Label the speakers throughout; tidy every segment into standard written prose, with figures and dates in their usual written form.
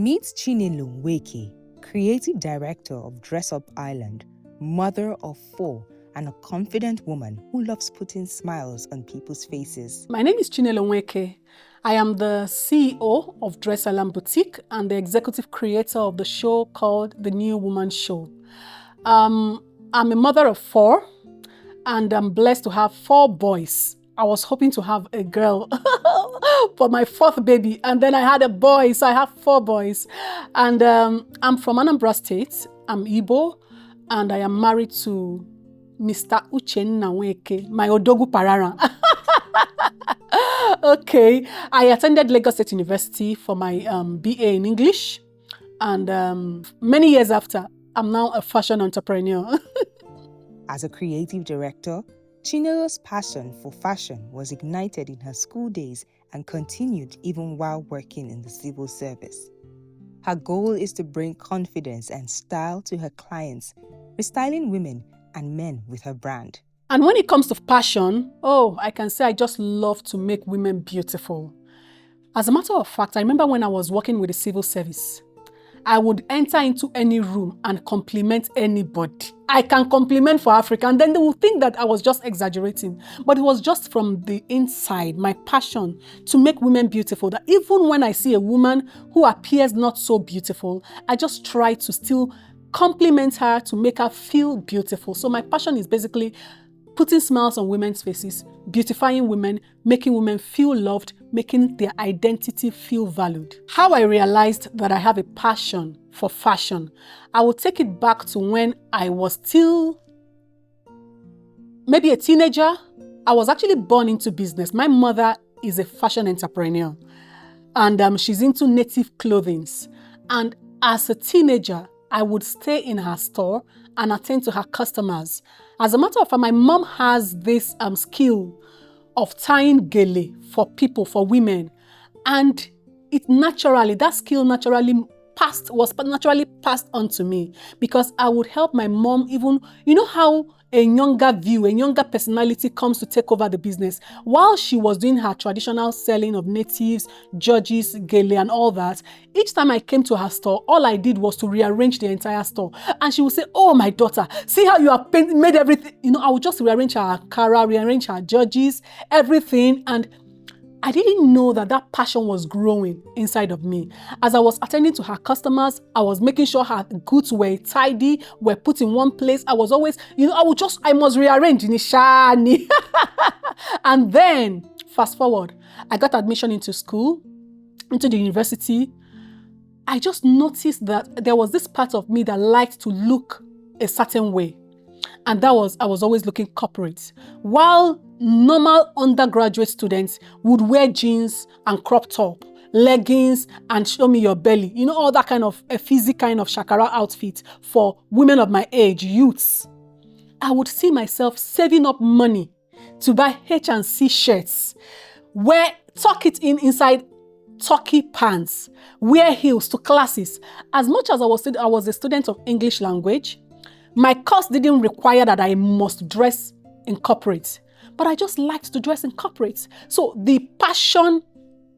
Speaker 1: Meet Chinelo Nweke, Creative Director of Dress Up Island, mother of 4, and a confident woman who loves putting smiles on people's faces.
Speaker 2: My name is Chinelo Nweke. I am the CEO of Dress Island Boutique and the executive creator of the show called The New Woman Show. I'm a mother of 4 and I'm blessed to have 4 boys. I was hoping to have a girl for my 4th baby, and then I had a boy, so I have 4 boys. And I'm from Anambra State. I'm Igbo, and I am married to Mr. Chinelo Nweke, my Odogu Parara. Okay, I attended Lagos State University for my BA in English, and many years after, I'm now a fashion entrepreneur.
Speaker 1: As a creative director, Chinelo's passion for fashion was ignited in her school days and continued even while working in the civil service. Her goal is to bring confidence and style to her clients, restyling women and men with her brand.
Speaker 2: And when it comes to passion, I can say I just love to make women beautiful. As a matter of fact, I remember when I was working with the civil service, I would enter into any room and compliment anybody. I can compliment for Africa, and then they will think that I was just exaggerating. But it was just from the inside, my passion to make women beautiful, that even when I see a woman who appears not so beautiful, I just try to still compliment her to make her feel beautiful. So my passion is basically putting smiles on women's faces, beautifying women, making women feel loved, making their identity feel valued. How I realized that I have a passion for fashion, I will take it back to when I was still maybe a teenager. I was actually born into business. My mother is a fashion entrepreneur, and she's into native clothing. And as a teenager, I would stay in her store and attend to her customers. As a matter of fact, my mom has this skill of tying gele for people, for women. And that skill was naturally passed on to me, because I would help my mom even, you know how a younger personality comes to take over the business. While she was doing her traditional selling of natives, Georges, gele and all that, each time I came to her store, all I did was to rearrange the entire store. And she would say, "Oh, my daughter, see how you have made everything." I would just rearrange her Ankara, rearrange her Georges, everything. And I didn't know that passion was growing inside of me. As I was attending to her customers, I was making sure her goods were tidy, were put in one place. I was always, I must rearrange in shiny. And then, fast forward, I got admission into school, into the university. I just noticed that there was this part of me that liked to look a certain way. And I was always looking corporate. While normal undergraduate students would wear jeans and crop top, leggings and show me your belly. All that kind of a physical kind of shakara outfit for women of my age, youths. I would see myself saving up money to buy H&C shirts, tuck it inside Turkey pants, wear heels to classes. As much as I was a student of English language, my course didn't require that I must dress in corporate, but I just liked to dress in corporate. So the passion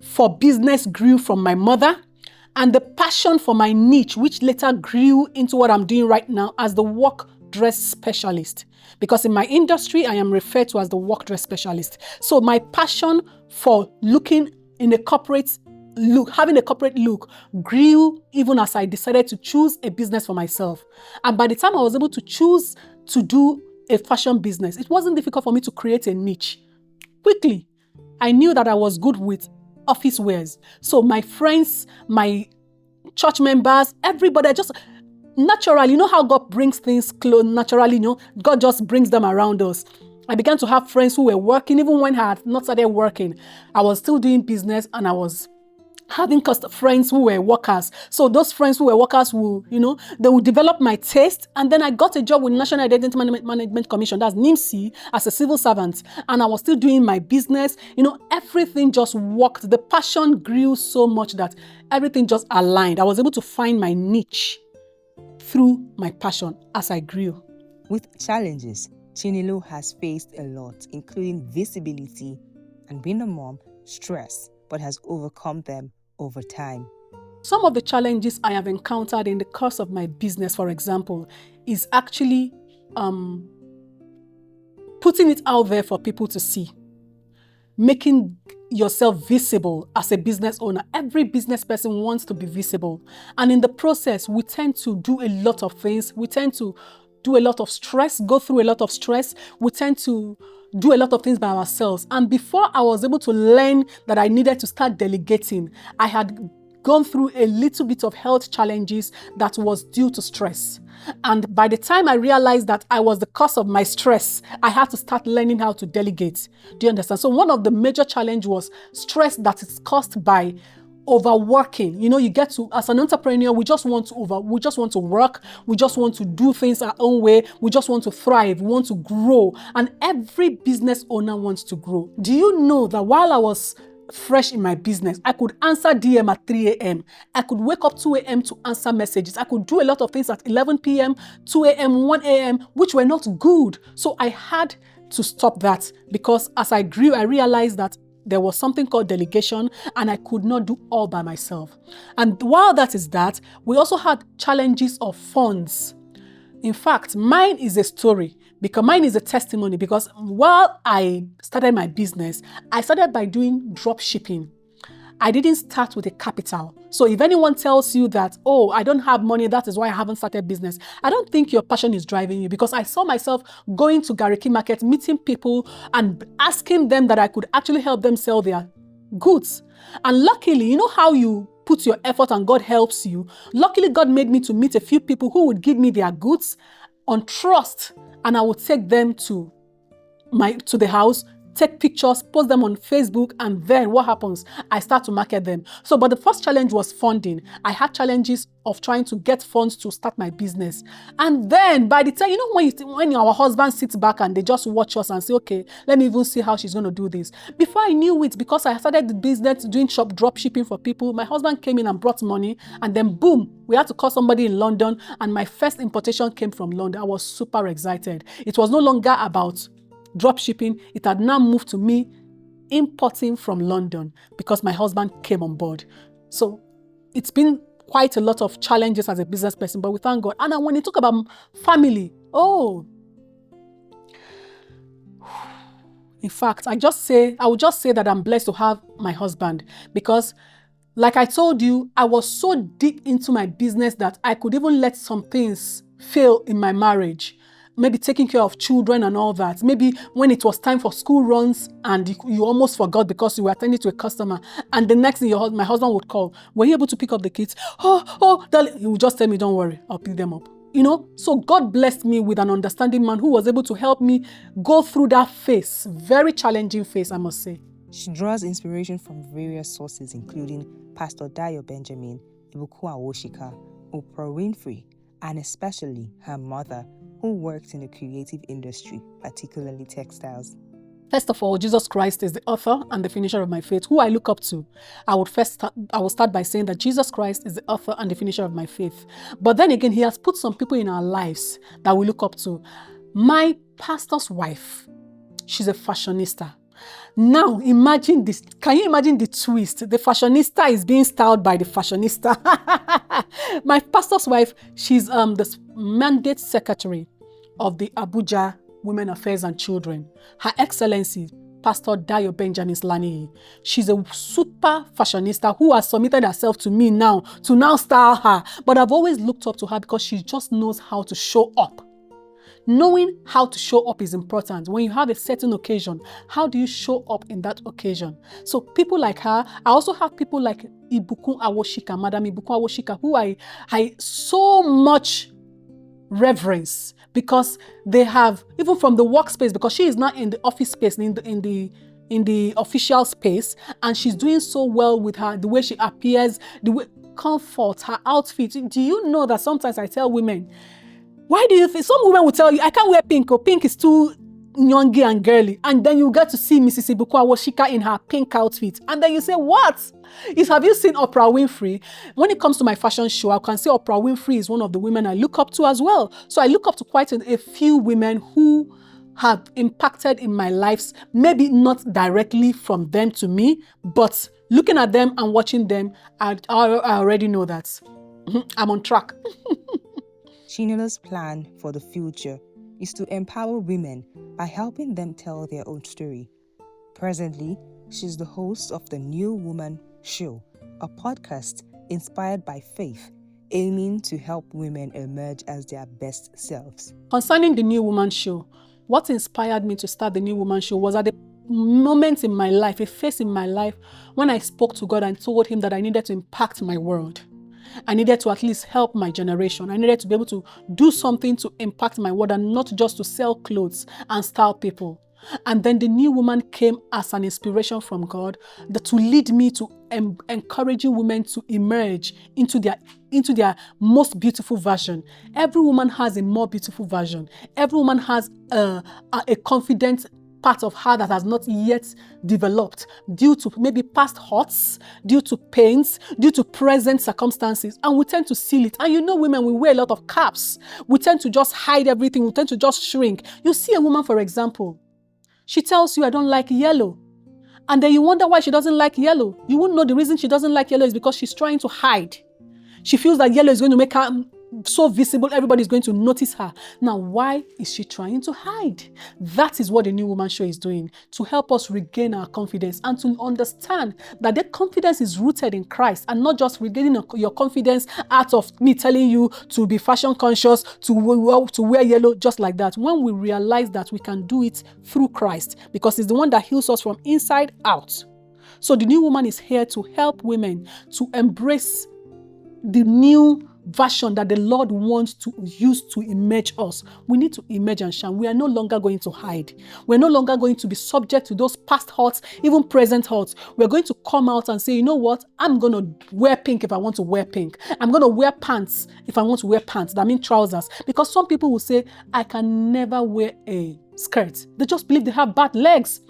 Speaker 2: for business grew from my mother, and the passion for my niche, which later grew into what I'm doing right now as the work dress specialist. Because in my industry, I am referred to as the work dress specialist. So my passion for looking in a corporate look, having a corporate look, grew even as I decided to choose a business for myself. And by the time I was able to choose to do a fashion business, it wasn't difficult for me to create a niche. Quickly, I knew that I was good with office wears. So my friends, my church members, everybody, naturally, how God brings things close, naturally, God just brings them around us. I began to have friends who were working, even when I had not started working. I was still doing business, and I was having friends who were workers. So those friends who were workers will, they will develop my taste. And then I got a job with National Identity Management Commission, that's NIMC, as a civil servant. And I was still doing my business. Everything just worked. The passion grew so much that everything just aligned. I was able to find my niche through my passion as I grew.
Speaker 1: With challenges, Chinelo has faced a lot, including visibility and being a mom, stress, but has overcome them over time.
Speaker 2: Some of the challenges I have encountered in the course of my business, for example, is actually putting it out there for people to see, making yourself visible as a business owner. Every business person wants to be visible. And in the process, we tend to do a lot of things. We tend to do a lot of stress, go through a lot of stress. We tend to do a lot of things by ourselves. And before I was able to learn that I needed to start delegating, I had gone through a little bit of health challenges that was due to stress. And by the time I realized that I was the cause of my stress, I had to start learning how to delegate. Do you understand? So one of the major challenge was stress that is caused by overworking. You get to, as an entrepreneur, we just want to work, we just want to do things our own way, we just want to thrive, we want to grow. And every business owner wants to grow. Do you know that while I was fresh in my business, I could answer DM at 3 a.m. I could wake up 2 a.m. to answer messages. I could do a lot of things at 11 p.m., 2 a.m., 1 a.m., which were not good. So I had to stop that, because as I grew, I realized that there was something called delegation, and I could not do all by myself. And while that is that, we also had challenges of funds. In fact, mine is a story, because mine is a testimony, because while I started my business, I started by doing drop shipping. I didn't start with a capital. So if anyone tells you that, oh, I don't have money, that is why I haven't started business, I don't think your passion is driving you, because I saw myself going to Gariki Market, meeting people and asking them that I could actually help them sell their goods. And luckily, you know how you put your effort and God helps you? Luckily, God made me to meet a few people who would give me their goods on trust, and I would take them to the house, take pictures, post them on Facebook, and then what happens? I start to market them. So, but the first challenge was funding. I had challenges of trying to get funds to start my business. And then by the time, when our husband sits back and they just watch us and say, okay, let me even see how she's going to do this. Before I knew it, because I started the business doing drop shipping for people, my husband came in and brought money, and then boom, we had to call somebody in London, and my first importation came from London. I was super excited. It was no longer about drop shipping. It had now moved to me importing from London, because my husband came on board. So it's been quite a lot of challenges as a business person, but we thank God. And when you talk about family, in fact, I would just say that I'm blessed to have my husband, because like I told you, I was so deep into my business that I could even let some things fail in my marriage. Maybe taking care of children and all that. Maybe when it was time for school runs and you almost forgot because you were attending to a customer, and the next thing my husband would call, were you able to pick up the kids? Oh, darling. He would just tell me, don't worry, I'll pick them up. So God blessed me with an understanding man who was able to help me go through that phase, very challenging phase, I must say.
Speaker 1: She draws inspiration from various sources, including Pastor Dayo Benjamin, Ibuku Awoshika, Oprah Winfrey, and especially her mother, who worked in the creative industry, particularly textiles.
Speaker 2: First of all, Jesus Christ is the author and the finisher of my faith, who I look up to. I will start by saying that Jesus Christ is the author and the finisher of my faith. But then again, he has put some people in our lives that we look up to. My pastor's wife, she's a fashionista. Now, imagine this. Can you imagine the twist? The fashionista is being styled by the fashionista. My pastor's wife, she's the mandate secretary of the Abuja Women Affairs and Children. Her Excellency, Pastor Dayo Benjamin Lani. She's a super fashionista who has submitted herself to me now to now style her. But I've always looked up to her because she just knows how to show up. Knowing how to show up is important. When you have a certain occasion, how do you show up in that occasion? So people like her, I also have people like Ibuku Awoshika, Madam Ibuku Awoshika, who I so much reverence, because they have, even from the workspace, because she is not in the office space, in the official space, and she's doing so well with her, the way she appears, the way comfort, her outfit. Do you know that sometimes I tell women, why do you think some women will tell you, I can't wear pink, or pink is too youngy and girly, and then you get to see Mrs. Ibuku Awoshika in her pink outfit, and then you say, what? Have you seen Oprah Winfrey? When it comes to my fashion show, I can say Oprah Winfrey is one of the women I look up to as well. So I look up to quite a few women who have impacted in my lives, maybe not directly from them to me, but looking at them and watching them, I already know that I'm on track.
Speaker 1: Chinelo's plan for the future is to empower women by helping them tell their own story. Presently, she's the host of the New Woman Show, a podcast inspired by faith, aiming to help women emerge as their best selves.
Speaker 2: Concerning the New Woman Show, what inspired me to start the New Woman Show was at a moment in my life, a phase in my life, when I spoke to God and told Him that I needed to impact my world. I needed to at least help my generation. I needed to be able to do something to impact my world and not just to sell clothes and style people. And then the New Woman came as an inspiration from God to lead me to encouraging women to emerge into their most beautiful version. Every woman has a more beautiful version. Every woman has a confident part of her that has not yet developed due to maybe past hurts, due to pains, due to present circumstances, and we tend to seal it. And women, we wear a lot of caps. We tend to just hide everything. We tend to just shrink. You see a woman, for example, she tells you, I don't like yellow. And then you wonder why she doesn't like yellow. You won't know the reason she doesn't like yellow is because she's trying to hide. She feels that yellow is going to make her so visible, everybody's going to notice her. Now, why is she trying to hide? That is what the New Woman Show is doing, to help us regain our confidence and to understand that that confidence is rooted in Christ and not just regaining your confidence out of me telling you to be fashion conscious, to wear yellow just like that. When we realize that we can do it through Christ, because it's the one that heals us from inside out. So the New Woman is here to help women to embrace the new version that the Lord wants to use to emerge us. We need to emerge and shine. We are no longer going to hide. We're no longer going to be subject to those past hurts, even present hurts. We're going to come out and say, you know what? I'm going to wear pink if I want to wear pink. I'm going to wear pants if I want to wear pants. That means trousers. Because some people will say, I can never wear a skirt. They just believe they have bad legs.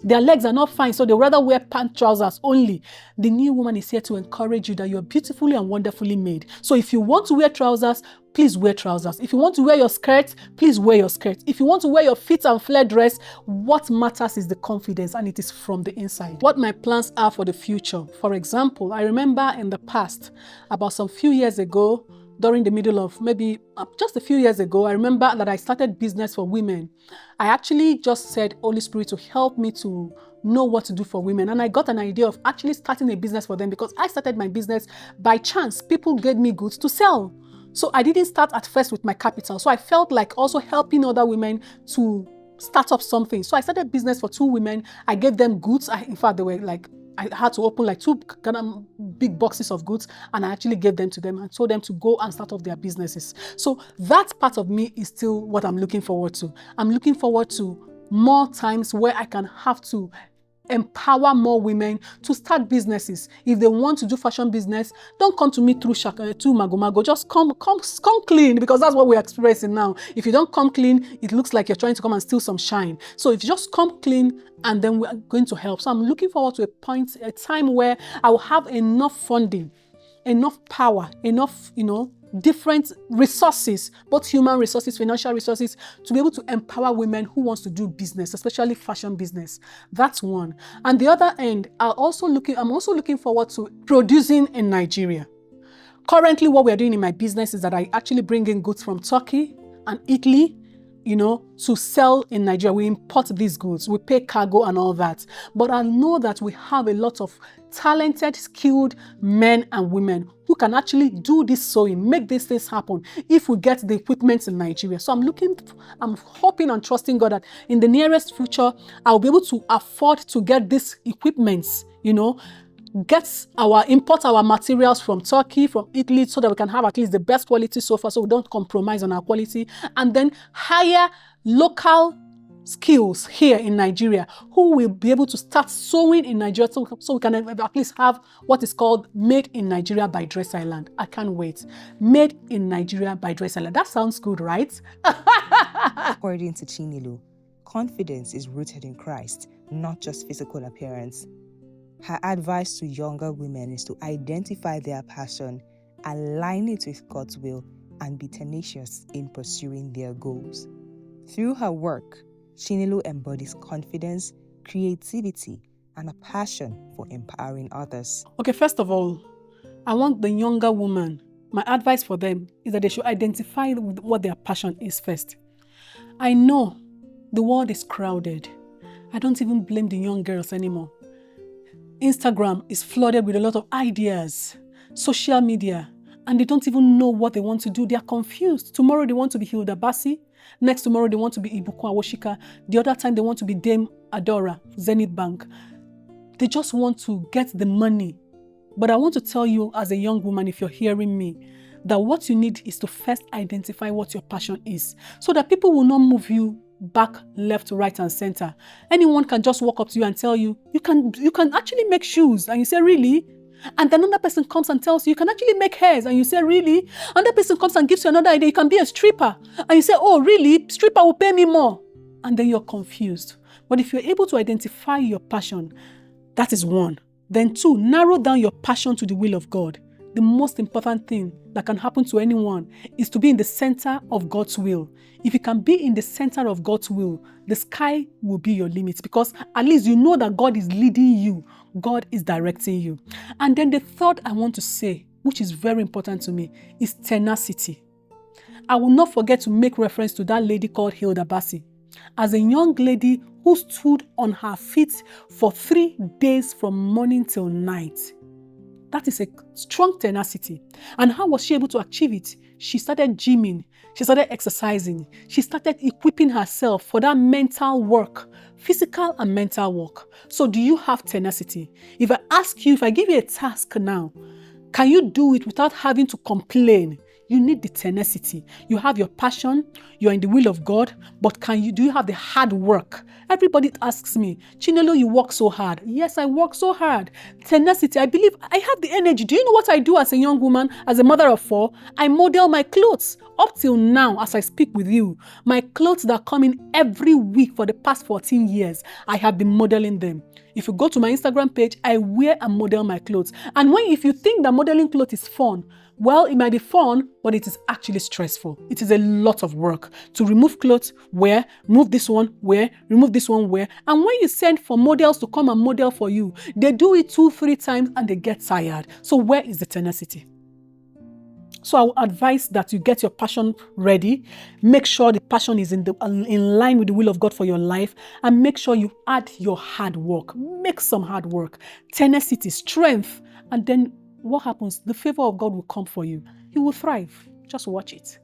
Speaker 2: Their legs are not fine, so they rather wear pant trousers only. The New Woman is here to encourage you that you're beautifully and wonderfully made. So if you want to wear trousers, please wear trousers. If you want to wear your skirt, please wear your skirt. If you want to wear your fit and flare dress, what matters is the confidence, and it is from the inside. What my plans are for the future. For example, I remember in the past, about some few years ago, during the middle of maybe just a few years ago, I remember that I started business for women. I actually just said, Holy Spirit, to help me to know what to do for women. And I got an idea of actually starting a business for them because I started my business by chance. People gave me goods to sell. So I didn't start at first with my capital. So I felt like also helping other women to start up something. So I started business for 2 women. I gave them goods. In fact, they were like, I had to open like 2 big boxes of goods, and I actually gave them to them and told them to go and start up their businesses. So that part of me is still what I'm looking forward to. I'm looking forward to more times where I can have to empower more women to start businesses. If they want to do fashion business, don't come to me through Magomago. Just come clean, because that's what we're experiencing now. If you don't come clean, it looks like you're trying to come and steal some shine. So if you just come clean, and then we're going to help. So I'm looking forward to a time where I will have enough funding, enough power, enough, different resources, both human resources, financial resources, to be able to empower women who wants to do business, especially fashion business. That's one. And the other end, I'm also looking forward to producing in Nigeria. Currently, what we're doing in my business is that I actually bring in goods from Turkey and Italy, to sell in Nigeria. We import these goods, we pay cargo and all that. But I know that we have a lot of talented, skilled men and women who can actually do this sewing, make these things happen if we get the equipment in Nigeria. So I'm hoping and trusting God that in the nearest future, I'll be able to afford to get these equipments, import our materials from Turkey, from Italy, so that we can have at least the best quality so far, so we don't compromise on our quality, and then hire local skills here in Nigeria who will be able to start sewing in Nigeria, so we can at least have what is called Made in Nigeria by Dress Island. I can't wait. Made in Nigeria by Dress Island. That sounds good, right?
Speaker 1: According to Chinelo, confidence is rooted in Christ, not just physical appearance. Her advice to younger women is to identify their passion, align it with God's will, and be tenacious in pursuing their goals. Through her work, Chinelo embodies confidence, creativity, and a passion for empowering others.
Speaker 2: Okay, first of all, I want the younger woman, my advice for them is that they should identify what their passion is first. I know the world is crowded. I don't even blame the young girls anymore. Instagram is flooded with a lot of ideas, social media, and they don't even know what they want to do. They are confused. Tomorrow they want to be Hilda Bassi. Next tomorrow they want to be Ibukun Awoshika. The other time they want to be Dame Adora, Zenith Bank. They just want to get the money. But I want to tell you as a young woman, if you're hearing me, that what you need is to first identify what your passion is so that people will not move you back, left, right, and center. Anyone can just walk up to you and tell you, you can actually make shoes. And you say, really? And then another person comes and tells you, you can actually make hairs. And you say, really? Another person comes and gives you another idea, you can be a stripper. And you say, oh, really? Stripper will pay me more. And then you're confused. But if you're able to identify your passion, that is one. Then two, narrow down your passion to the will of God. The most important thing that can happen to anyone is to be in the center of God's will. If you can be in the center of God's will, the sky will be your limit because at least you know that God is leading you. God is directing you. And then the third I want to say, which is very important to me, is tenacity. I will not forget to make reference to that lady called Hilda Bassi. As a young lady who stood on her feet for 3 days from morning till night. That is a strong tenacity. And how was she able to achieve it? She started gymming. She started exercising. She started equipping herself for that mental work, physical and mental work. So do you have tenacity? If I ask you, if I give you a task now, can you do it without having to complain? You need the tenacity. You have your passion, you're in the will of God, but do you have the hard work? Everybody asks me, Chinelo, you work so hard. Yes, I work so hard. Tenacity, I believe I have the energy. Do you know what I do as a young woman, as a mother of 4? I model my clothes. Up till now, as I speak with you, my clothes that come in every week for the past 14 years, I have been modeling them. If you go to my Instagram page, I wear and model my clothes. And if you think that modeling clothes is fun, well, it might be fun, but it is actually stressful. It is a lot of work to remove clothes, wear, remove this one, wear, remove this one, wear. And when you send for models to come and model for you, they do it 2-3 times and they get tired. So where is the tenacity? So I would advise that you get your passion ready. Make sure the passion is in line with the will of God for your life. And make sure you add your hard work. Make some hard work. Tenacity, strength. And then what happens? The favor of God will come for you. You will thrive. Just watch it.